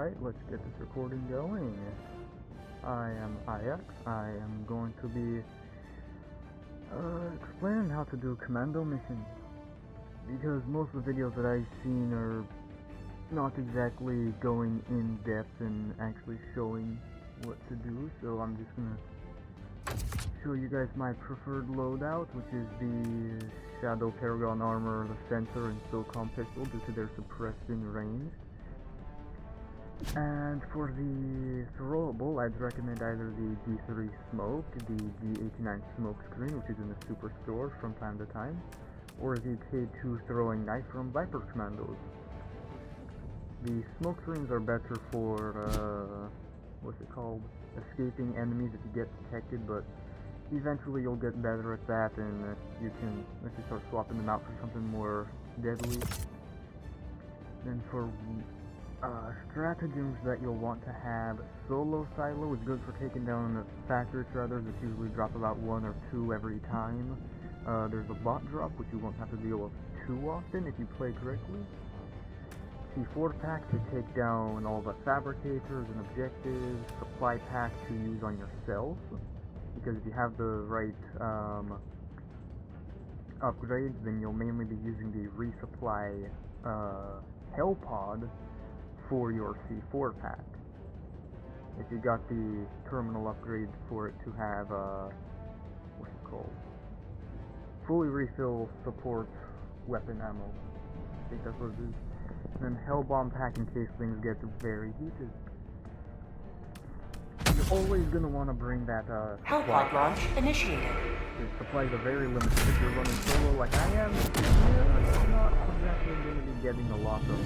Alright, let's get this recording going. I am IX. I am going to be explaining how to do commando missions. Because most of the videos that I've seen are not exactly going in depth and actually showing what to do, so I'm just gonna show you guys my preferred loadout, which is the Shadow Paragon Armor, the Sensor, and SOCOM pistol due to their suppressing range. And for the throwable, I'd recommend either the D3 Smoke, the D89 Smoke Screen, which is in the Superstore from time to time, or the K2 Throwing Knife from Viper Commandos. The smoke screens are better for, what's it called, escaping enemies if you get detected, but eventually you'll get better at that, and you can actually start swapping them out for something more deadly. Then for stratagems that you'll want to have, Solo Silo is good for taking down factory shredders, which usually drop about 1 or 2 every time. There's a bot drop, which you won't have to deal with too often if you play correctly. C4 pack to take down all the fabricators and objectives, supply pack to use on yourself, because if you have the right upgrades, then you'll mainly be using the resupply hell pod for your C4 pack. If you got the terminal upgrades for it to have what's it called? Fully refill support weapon ammo. I think that's what it is. And then hell bomb pack in case things get very heated. You're always gonna want to bring that hell pod launch initiated. The supplies are very limited. If you're running solo like I am, you're not exactly going to be getting a lot of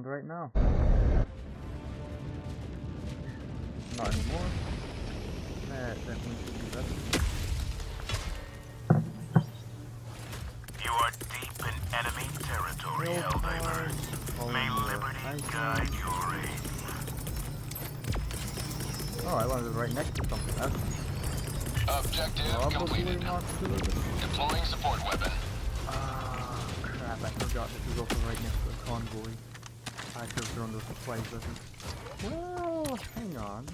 right now. Not anymore. That definitely should be better. You are deep in enemy territory, helldivers. May liberty guide your aim. Oh, I landed right next to something. That's Objective completed. not good. Deploying support weapon. Ah, crap, I forgot this is also right next to a convoy. I should have thrown those supplies at him. Well, hang on.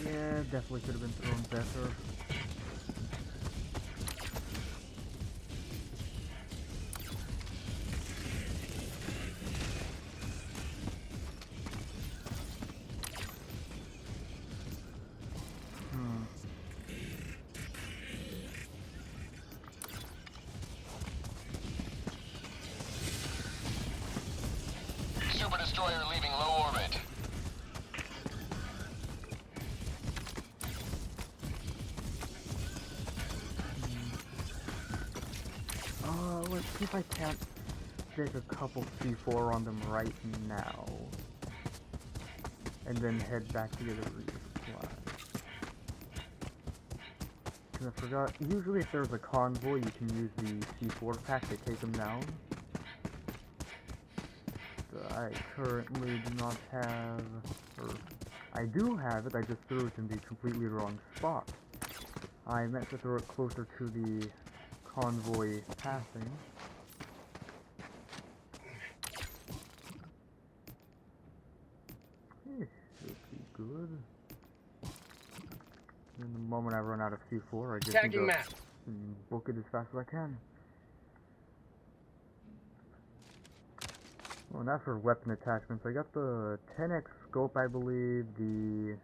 Yeah, definitely could have been thrown better. Super destroyer leaving low orbit. Let's see if I can't stick a couple C4 on them right now. And then head back to get a resupply. Because I forgot, usually if there's a convoy, you can use the C4 pack to take them down. I currently do not have, or I do have it, I just threw it in the completely wrong spot. I meant to throw it closer to the convoy passing. This should be good. And the moment I run out of C4, I just need to book it as fast as I can. Well, and that's for weapon attachments. I got the 10x scope, I believe, the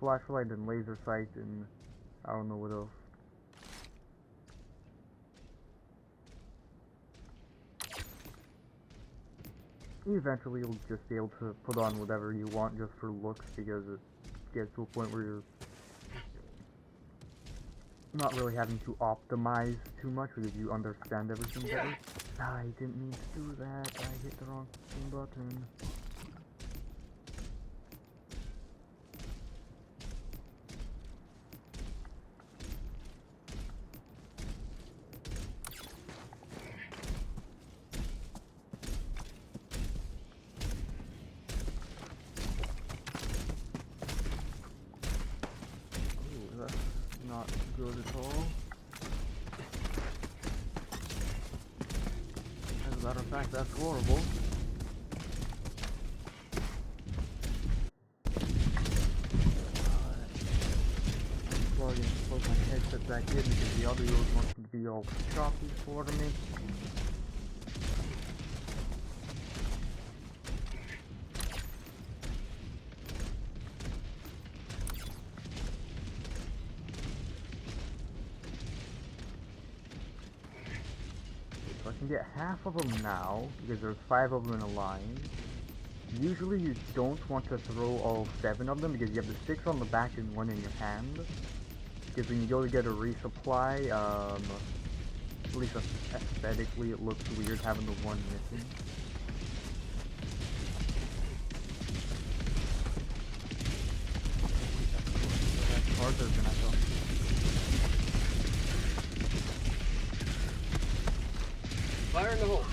flashlight and laser sight, and I don't know what else. Eventually, you'll just be able to put on whatever you want just for looks, because it gets to a point where not really having to optimize too much because you understand everything better. I didn't mean to do that. I hit the wrong button. Ooh, that's not good at all. As a matter of fact, that's horrible. Plug my headset back in because the audio is wanting to be all choppy for me. So I can get half of them now because there's 5 of them in a line. Usually you don't want to throw all 7 of them because you have the 6 on the back and 1 in your hand. Because when you go to get a resupply, at least aesthetically it looks weird having the 1 missing. That's harder than I thought. Fire in the hole.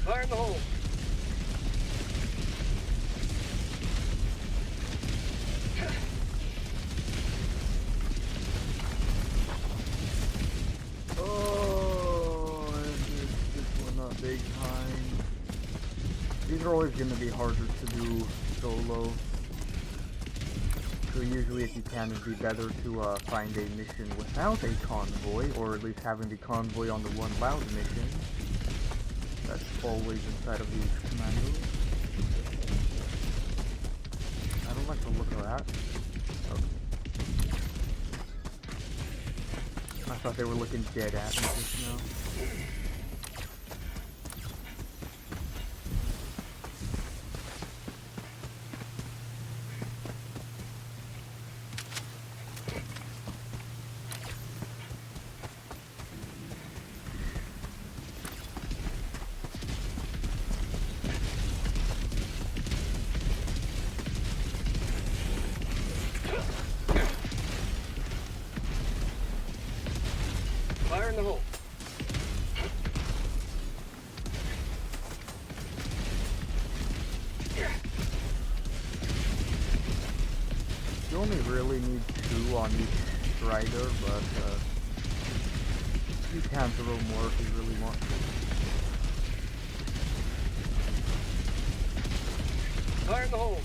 Fire in the hole. Oh, this one not big time. These are always going to be harder to do solo. So usually if you can, it'd be better to find a mission without a convoy, or at least having the convoy on the one loud mission. That's always inside of these commandos. I don't like the look of that. Okay. I thought they were looking dead at me just now. Fire in the hole. You only really need 2 on each strider, but you can throw more if you really want to. Fire in the hole.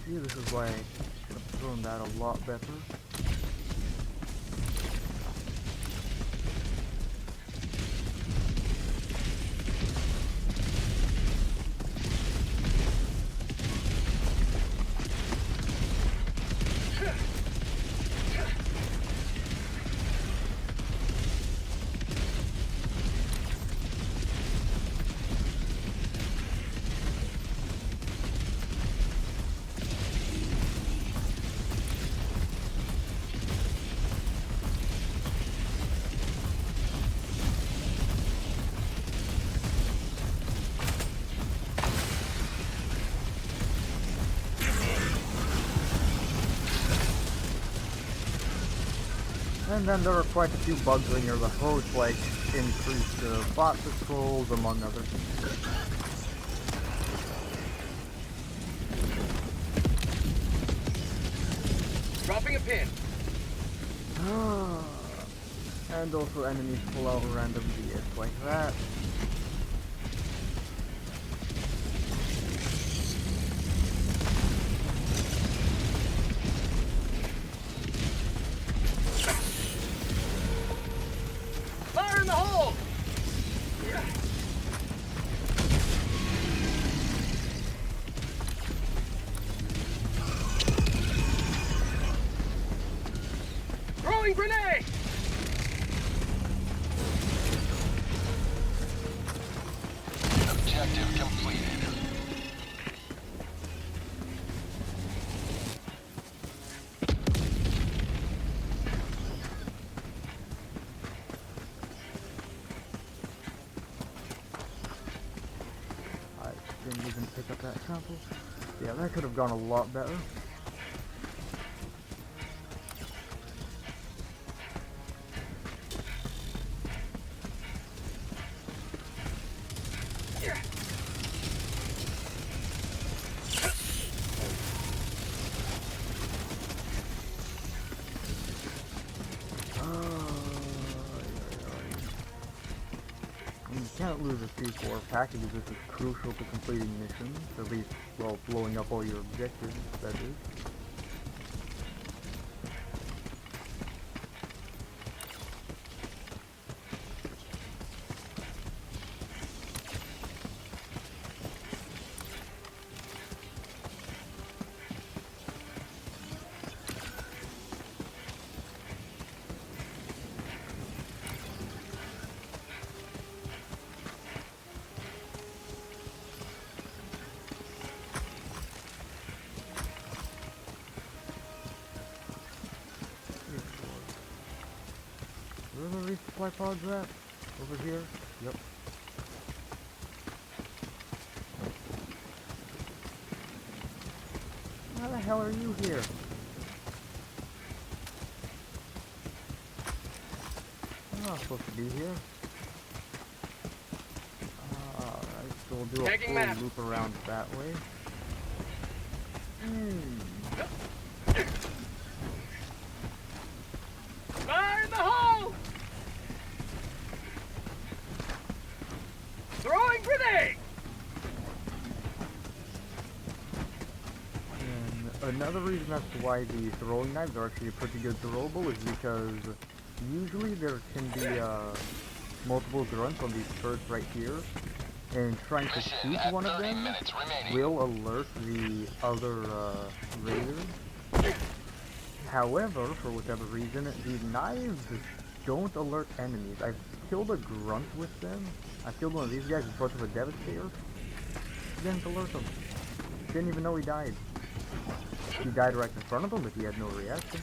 See, this is why I should have thrown that a lot better. And then there are quite a few bugs near the host, like increased bot patrols, among other things. Dropping a pin. And also enemies pull out random DS like that. Fire in the hole. didn't pick up that sample. Yeah, that could have gone a lot better. You can't lose a C4 package. This is crucial to completing missions, at least, well, blowing up all your objectives, that is. Where are the resupply pods at? Over here? Yep. How the hell are you here? I'm not supposed to be here. Alright, so we'll do a Tagging full map. loop around that way. Fire in the hole! Throwing grenade! And another reason as to why the throwing knives are actually a pretty good throwable is because usually there can be multiple grunts on these turrets right here, and trying to shoot one of them will alert the other raiders. However, for whatever reason, the knives don't alert enemies. I've killed a grunt with them. I killed one of these guys in front of a devastator. Didn't alert him. Didn't even know he died. He died right in front of him, but he had no reaction.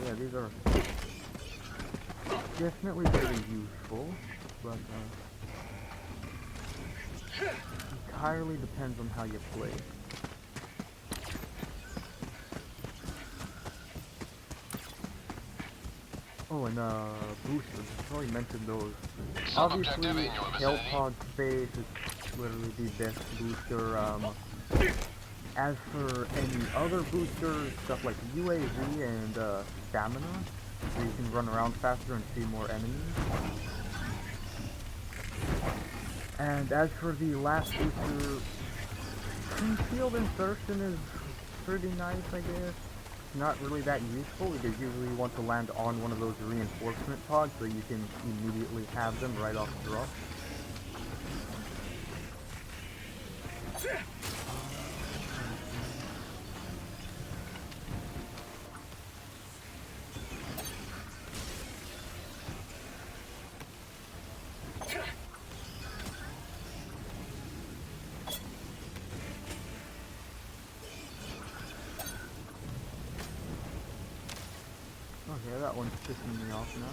Yeah, these are definitely very useful, but entirely depends on how you play. Oh, and boosters. I probably mentioned those. Obviously, Hell Pod Space is literally the best booster. As for any other boosters, stuff like UAV and Stamina, so you can run around faster and see more enemies. And as for the last booster, Concealed Insertion is pretty nice, I guess. Not really that useful because usually you want to land on one of those reinforcement pods so you can immediately have them right off the drop. Okay, that one's pissing me off now.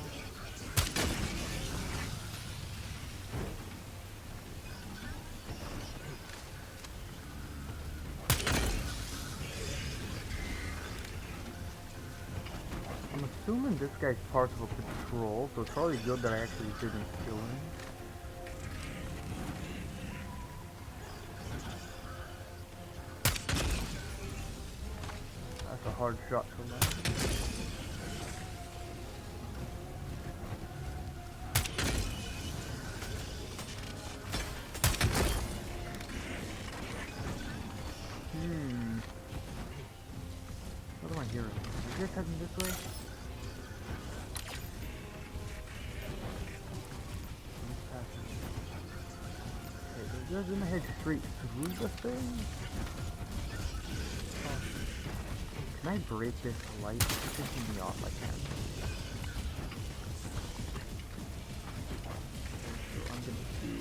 I'm assuming this guy's part of a patrol, so it's probably good that I actually didn't kill him. That's a hard shot to land. What am I hearing? Is this heading this way? Okay, they're just gonna head straight through the thing? Oh. Can I break this light? It's pissing me off, I can't. So I'm gonna do...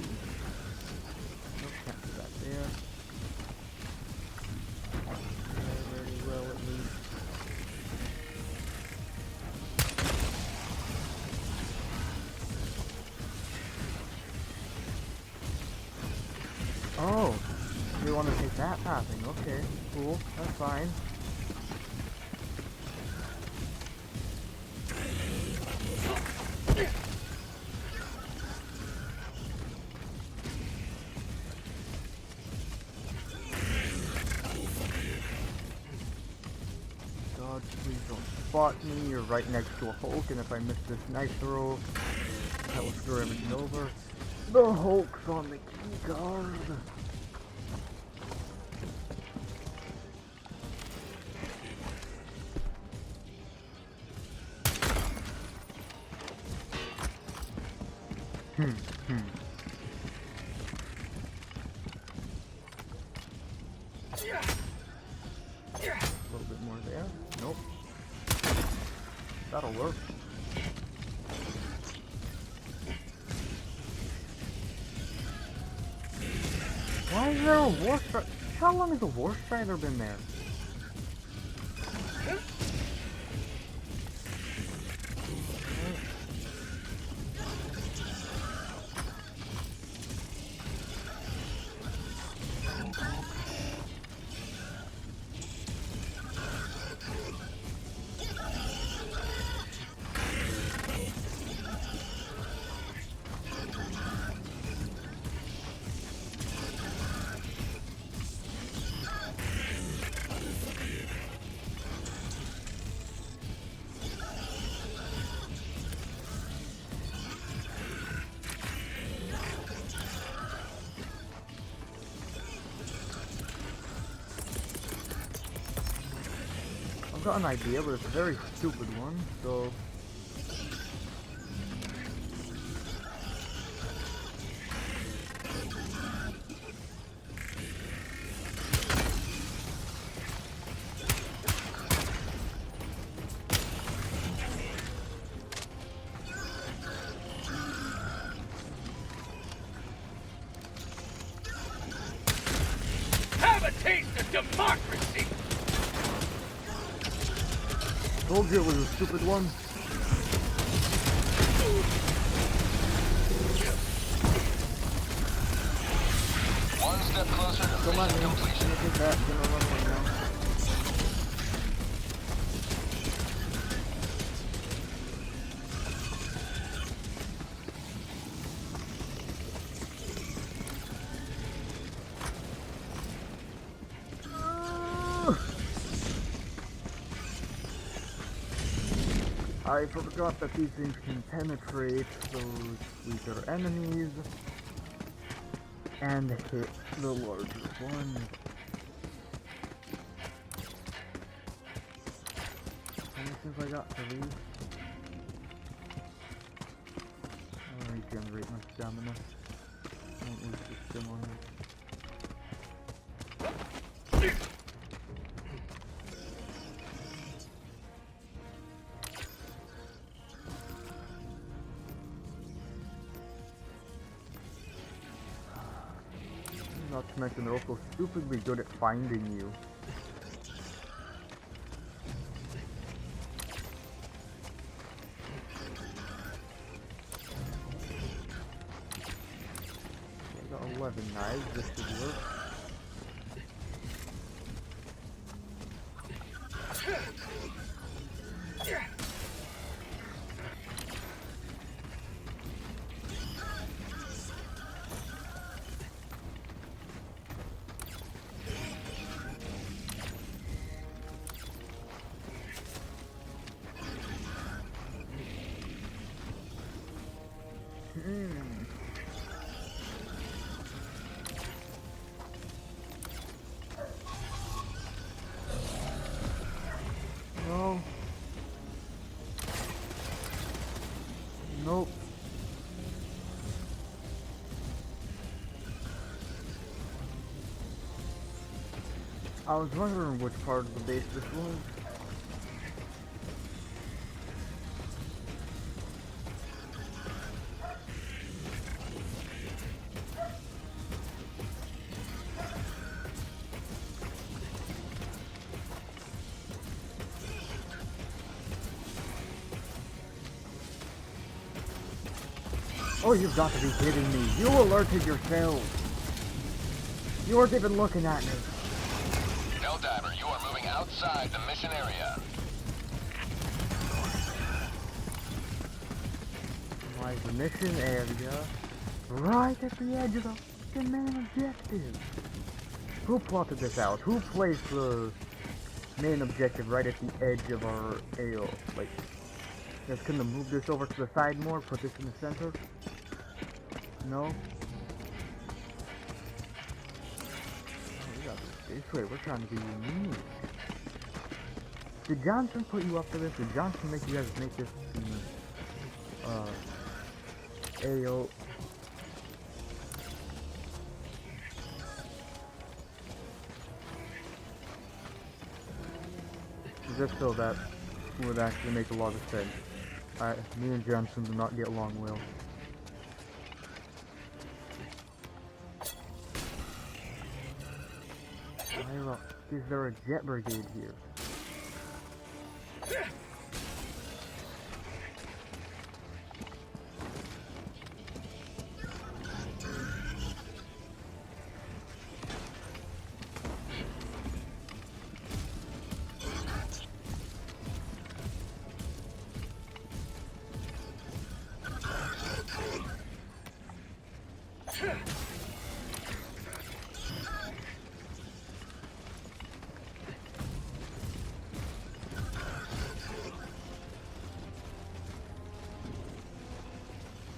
Nope, can't do that there. Very well, at least. Oh, you want to take that pathing? Okay, cool, that's fine. God, please don't spot me. You're right next to a Hulk, and if I miss this knife throw, that will screw everything over. The Hulk's on the key card. A little bit more there. Nope. That'll work. Why is there a War Strider? How long has the War Strider been there? I've got an idea, but it's a very stupid one, so... Have a taste of democracy! Told you it was a stupid one. One step closer to Come on, mission man. completion. Look at that. Gonna run away now. I forgot that these things can penetrate those weaker enemies and hit the larger ones. How many since I got 3? I'll regenerate my stamina. Don't lose the stim on it. Not to mention they're also stupidly good at finding you. I got 11 knives, this should work. No. Nope. I was wondering which part of the base this was. Oh, you've got to be kidding me. You alerted yourself. You weren't even looking at me. Helldiver, you are moving outside the mission area. Like the mission area, right at the edge of the fucking main objective. Who plotted this out? Who placed the main objective right at the edge of our AO? Like, just couldn't have moved this over to the side more, put this in the center? No? This way, we're trying to be unique. Did Johnson put you up for this? Did Johnson make you guys make this AO? Just so that would actually make a lot of sense. Me and Johnson do not get along well. Is there a jet brigade here?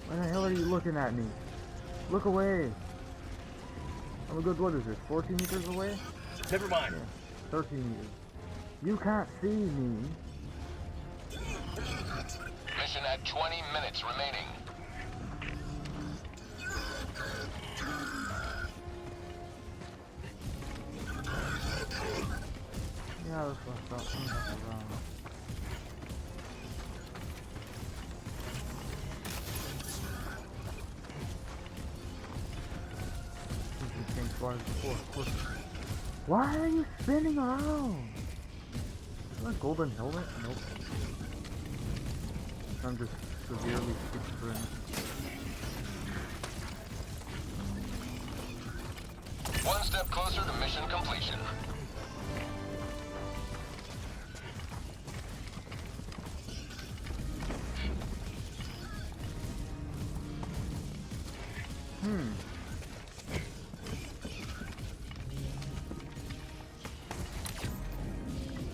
Why the hell are you looking at me? Look away! I'm a good, what is this, 14 meters away? Never mind. Yeah, 13 meters. You can't see me. Mission at 20 minutes remaining. Yeah, that's what's up. I'm back around. Why are you spinning around? Is that a golden helmet? Nope. I'm just severely schizophrenic. One step closer to mission completion.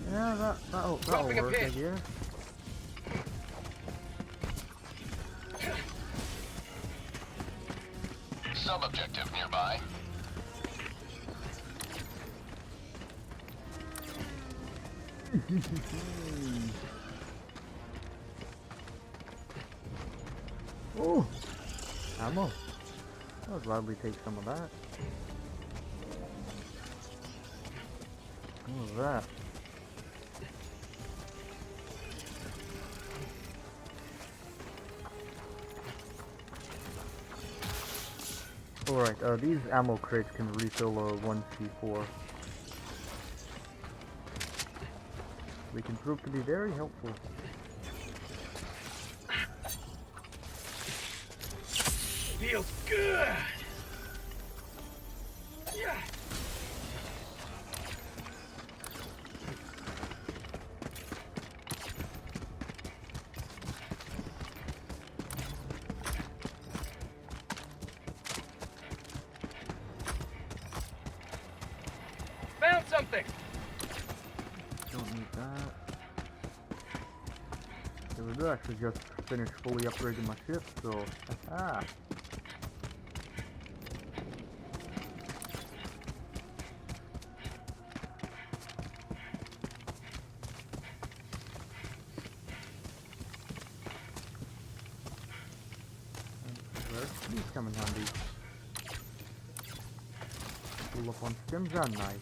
Yeah, that'll work, I guess. Sub-objective nearby. Oh! Ammo. I'll gladly take some of that. What was that? Alright, these ammo crates can refill a 1C4. They can prove to be very helpful. Feels good. Yeah. Found something. Don't need that. So we did actually just finish fully upgrading my ship, so ah. These come in handy. Pull up on stems and knives.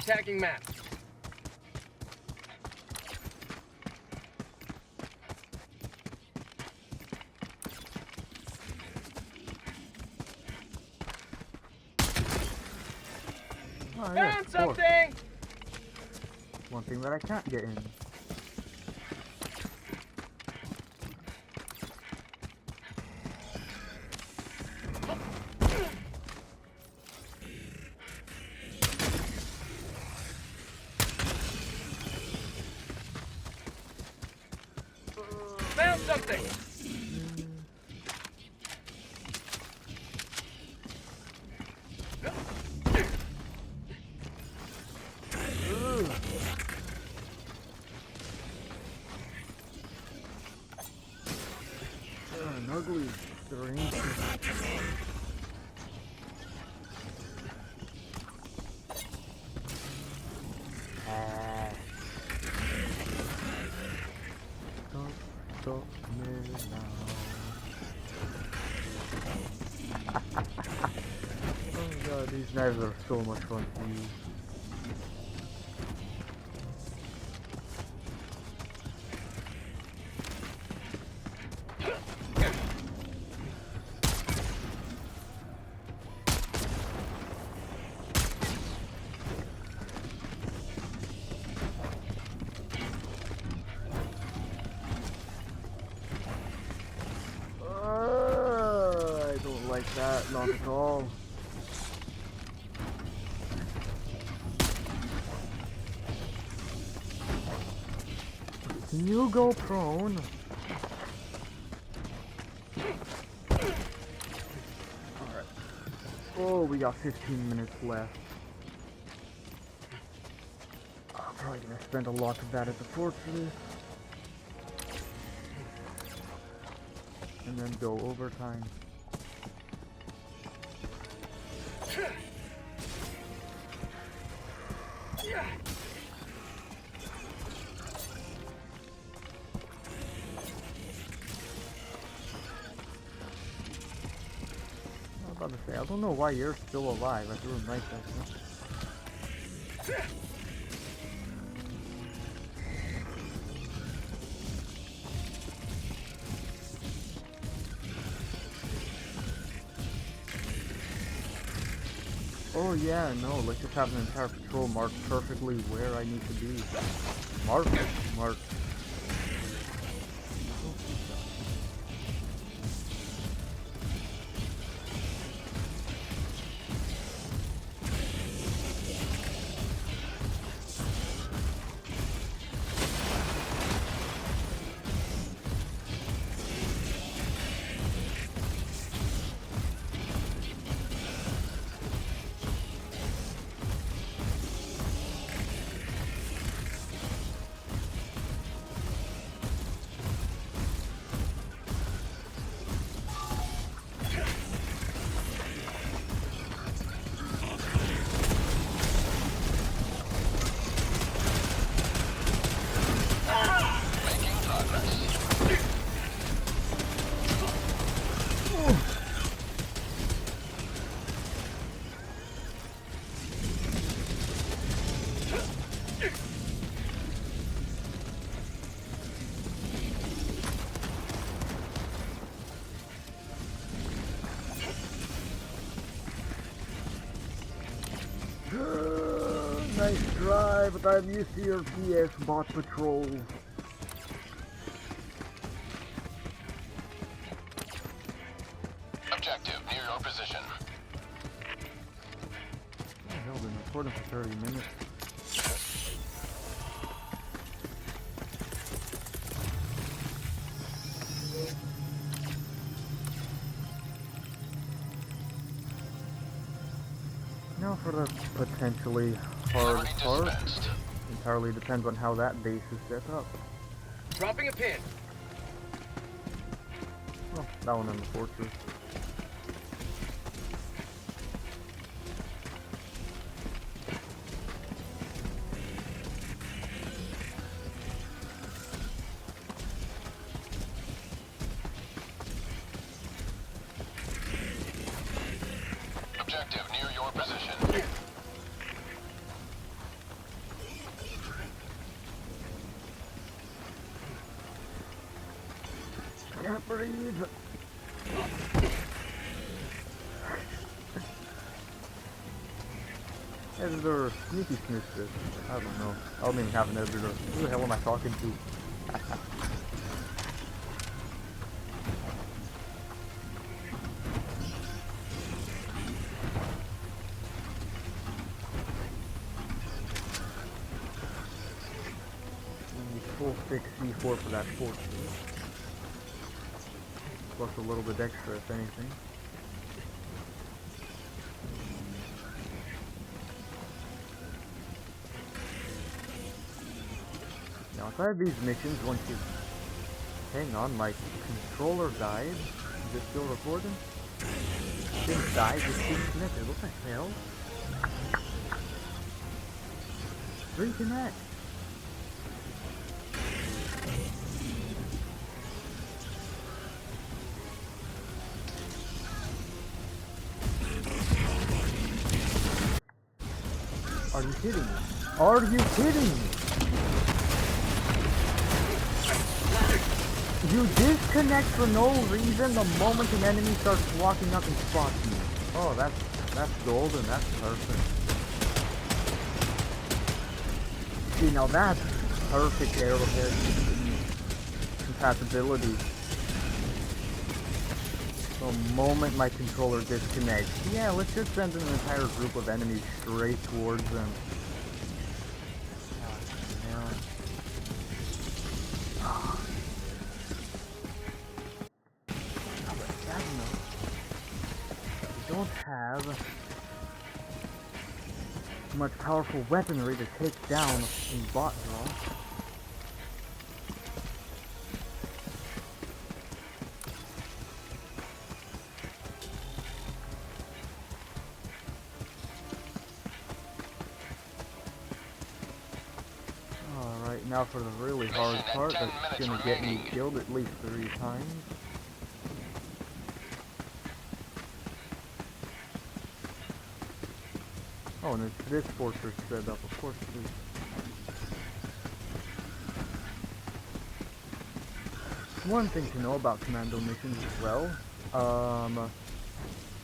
Tagging map. Oh, yeah, Found of course. something. One thing that I can't get in. something! An ugly strange. Stop me now. Oh god, these knives are so much fun to use. I don't like that, not at all. Can you go prone? Alright. Oh, we got 15 minutes left. I'm probably gonna spend a lot of that at the fortress. And then go overtime. I was about to say, I don't know why you're still alive. I threw him right back. Oh yeah, no, let's just have an entire patrol marked perfectly where I need to be. Mark. Nice drive, but I'm used to your PS bot patrols. Objective near your position. Oh, hell, been recording for 30 minutes. Now for the potentially hard part. Entirely depends on how that base is set up. Dropping a pin. Well, that one in the fortress. Objective near your position. Can't breathe. Editor, sneaky snitches. I don't know. I don't even have an editor. Who the hell am I talking to? Full fix C4 for that fortress. plus a little bit extra if anything. Now inside these missions, once you... Hang on, my controller died. Is it still recording? Didn't die, just disconnected. What the hell? Reconnect! Are you kidding me? Are you kidding me? You disconnect for no reason the moment an enemy starts walking up and spots you. Oh, that's golden. That's perfect. See, now that's perfect arrowhead compatibility. The moment my controller disconnects, yeah, let's just send an entire group of enemies straight towards them. Don't have much powerful weaponry to take down in bot draw. Alright, now for the really hard part that's gonna get me killed at least 3 times. Oh, and it's this fortress set up, of course it is. One thing to know about commando missions as well,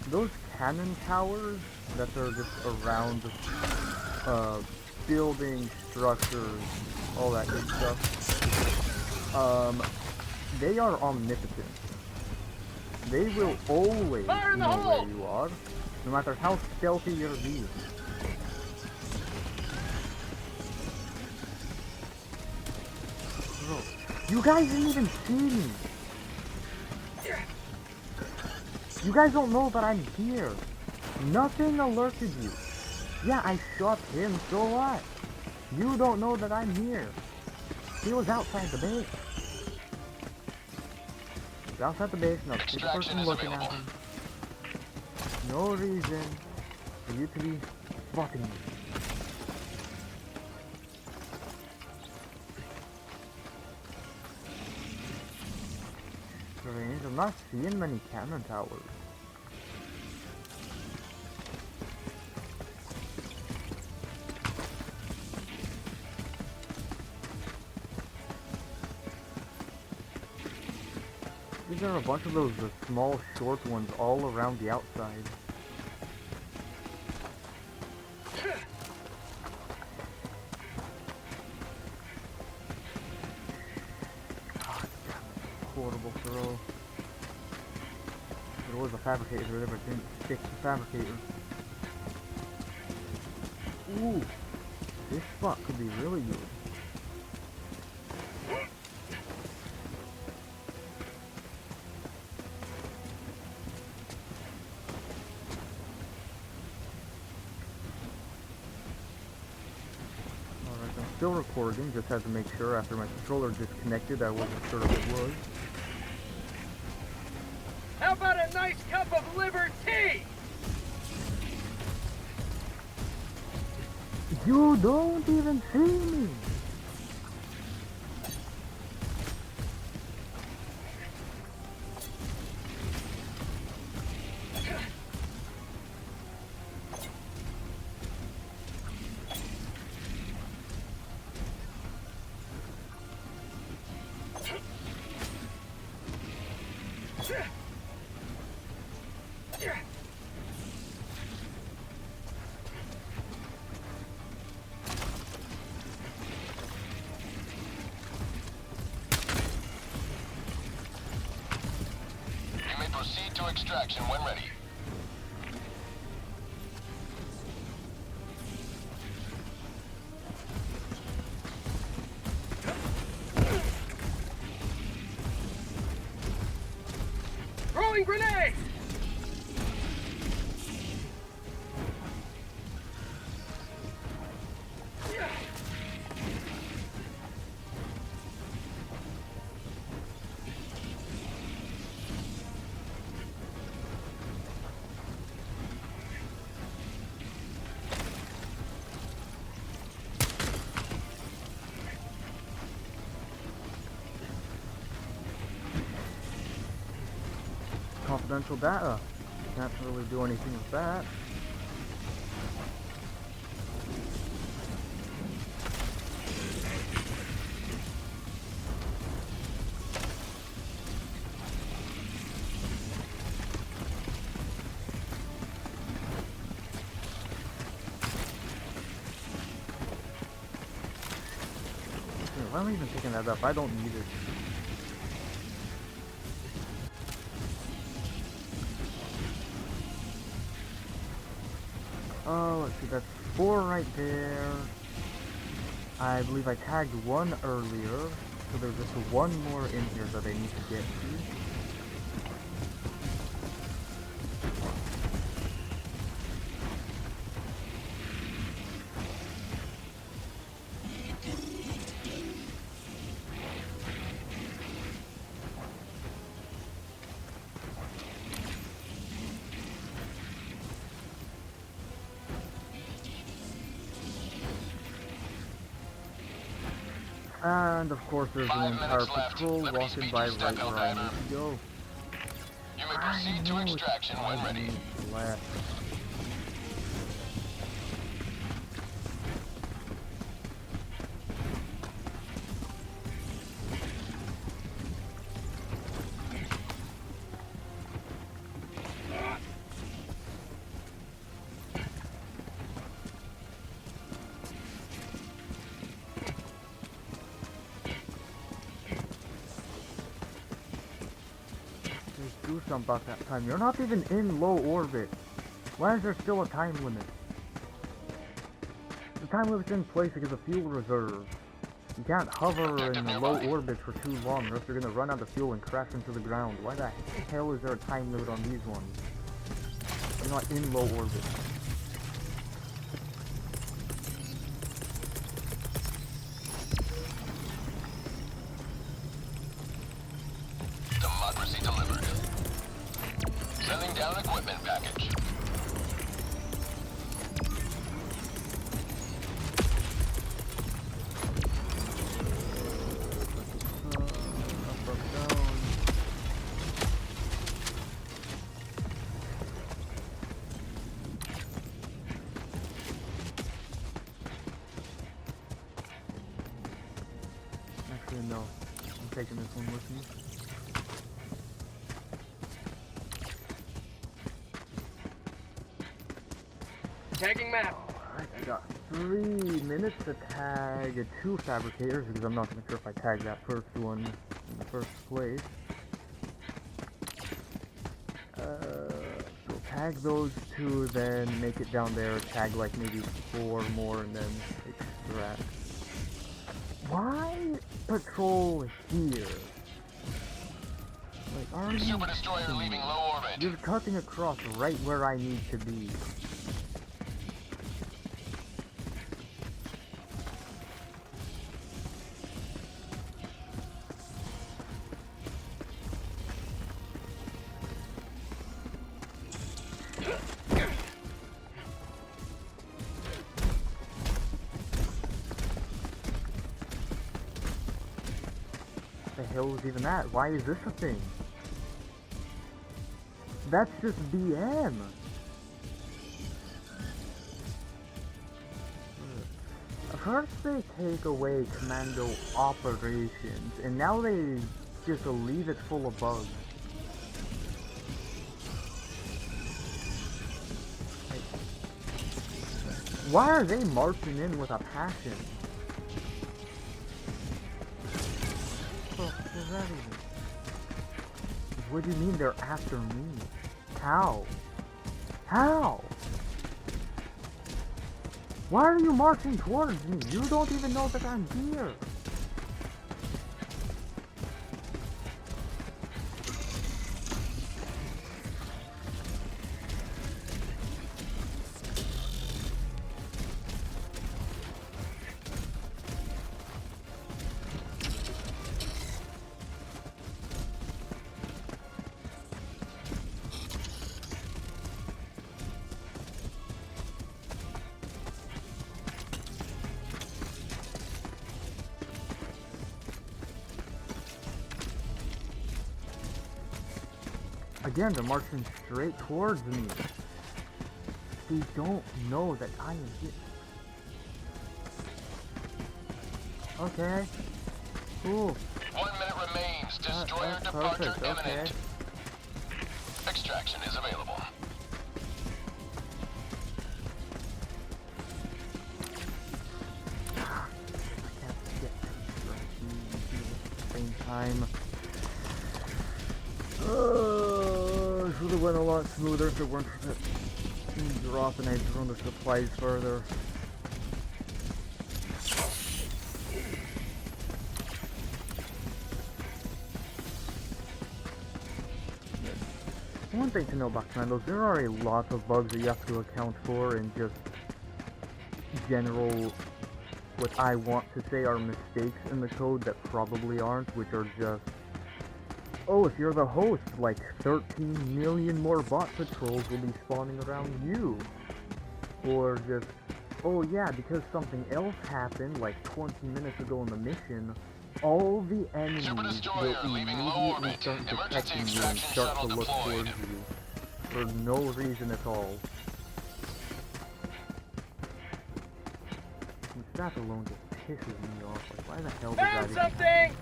those cannon towers that are just around, building, structures, all that good stuff, they are omnipotent. They will always know where you are, no matter how stealthy you're being. Bro, you guys didn't even see me. You guys don't know that I'm here. Nothing alerted you. Yeah, I shot him, so what? You don't know that I'm here. He was outside the base. He was outside the base, and I was the person looking at him. No reason for you to be spotting me. Strange, I'm not seeing many cannon towers. These are a bunch of those small, short ones all around the outside. Horrible throw. There was a fabricator there, but didn't stick the fabricator. Ooh, this spot could be really good. Alright, I'm still recording, just had to make sure after my controller disconnected I wasn't sure if it was. How about a nice cup of liver tea? You don't even see me! You may proceed to extraction when ready. Throwing grenade! Confidential data. Can't really do anything with that. Why am I even picking that up? I don't need it. Oh, let's see, that's 4 right there. I believe I tagged 1 earlier, so there's just 1 more in here that I need to get to. And of course there's an entire patrol walking by right where I need to go. You may proceed to extraction when ready. Left. Do something about that time. You're not even in low orbit. Why is there still a time limit? The time limit's in place because of fuel reserve. You can't hover in low orbit for too long or else you're gonna run out of fuel and crash into the ground. Why the hell is there a time limit on these ones? You're not in low orbit. Democracy delivered. Sending down equipment package. Actually, no. I'm taking this one with me. Tagging map. Alright, I got 3 minutes to tag 2 fabricators because I'm not sure if I tagged that first one in the first place. So tag those 2, then make it down there, tag like maybe 4 more, and then extract. Why patrol here? Like, are you Super destroyer leaving low orbit. You're cutting across right where I need to be. The hell is even that? Why is this a thing? That's just BM. First they take away commando operations, and now they just leave it full of bugs. Like, why are they marching in with a passion? What is that even? What do you mean they're after me? How? How? Why are you marching towards me? You don't even know that I'm here. Again, they're marching straight towards me. They don't know that I am here. Okay. Cool. 1 minute remains. Destroyer departure Perfect, okay. imminent. Extraction is available. I can't get at the same time. Should have went a lot smoother if it weren't for that drop and I thrown the supplies further. One thing to know about commandos, there are a lot of bugs that you have to account for in just general, what I want to say are mistakes in the code that probably aren't, which are just, oh, if you're the host, like 13 million more bot patrols will be spawning around you. Or just, oh yeah, because something else happened like 20 minutes ago in the mission, all the enemies will immediately start detecting you and start to look towards you. For no reason at all. And that alone just pisses me off. Like, why the hell does that Found even something!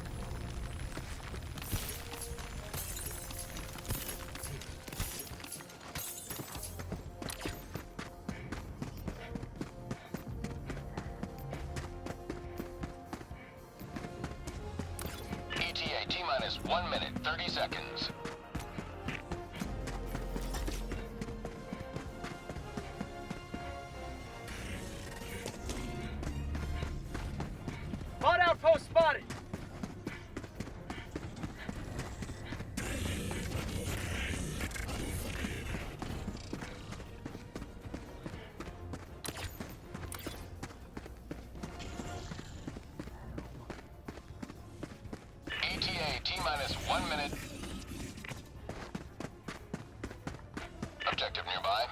ETA T-minus 1 minute, 30 seconds. Hot outpost spotted! ETA T-minus 1 minute. Objective nearby.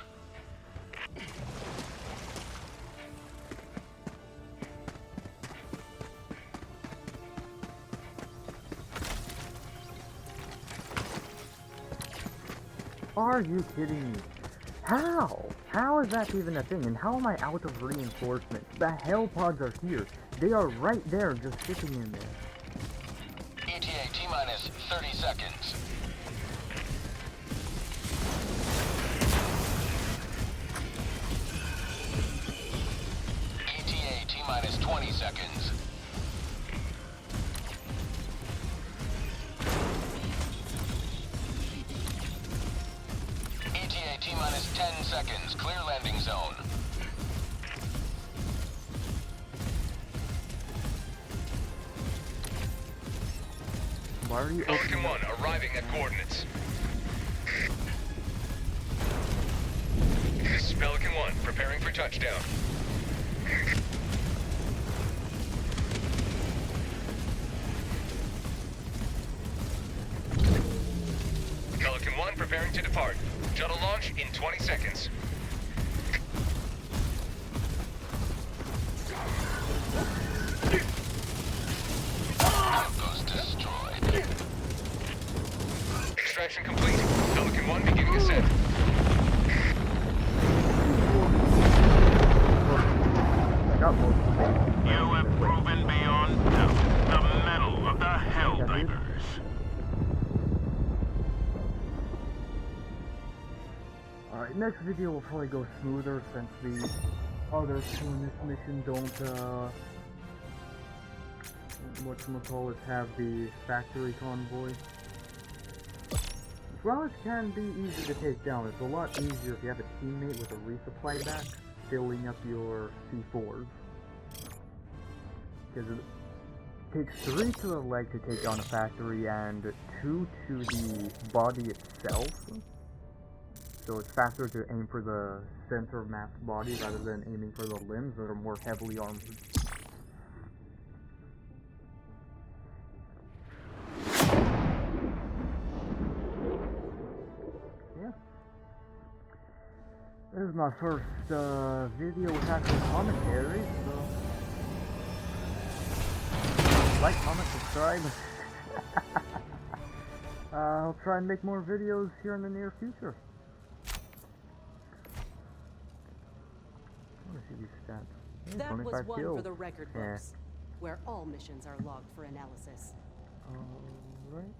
Are you kidding me? How? How is that even a thing? And how am I out of reinforcements? The hell pods are here. They are right there, just sitting in there. ETA T-minus 30 seconds. ETA T-minus 20 seconds. ETA T-minus 10 seconds. Clear landing zone. Why are you Pelican opening 1 arriving at coordinates. This is Pelican 1 preparing for touchdown. Pelican 1 preparing to depart. Shuttle launch in 20 seconds. Outpost destroyed. Extraction complete. Pelican 1 beginning ascent. I got most of them. You have proven beyond doubt the mettle of the helldivers. Alright, next video will probably go smoother since the other two in this mission don't, whatchamacallit, have the factory convoy. As well as can be easy to take down. It's a lot easier if you have a teammate with a resupply back filling up your C4s. Because it takes 3 to the leg to take down a factory and 2 to the body itself. So it's faster to aim for the center of mass body rather than aiming for the limbs that are more heavily armored. Yeah. This is my first video with actual commentary, so like, comment, subscribe. I'll try and make more videos here in the near future. I want to see these stats. Hey, That was 25 one kills. for the record Yeah. books, where all missions are logged for analysis. Alright.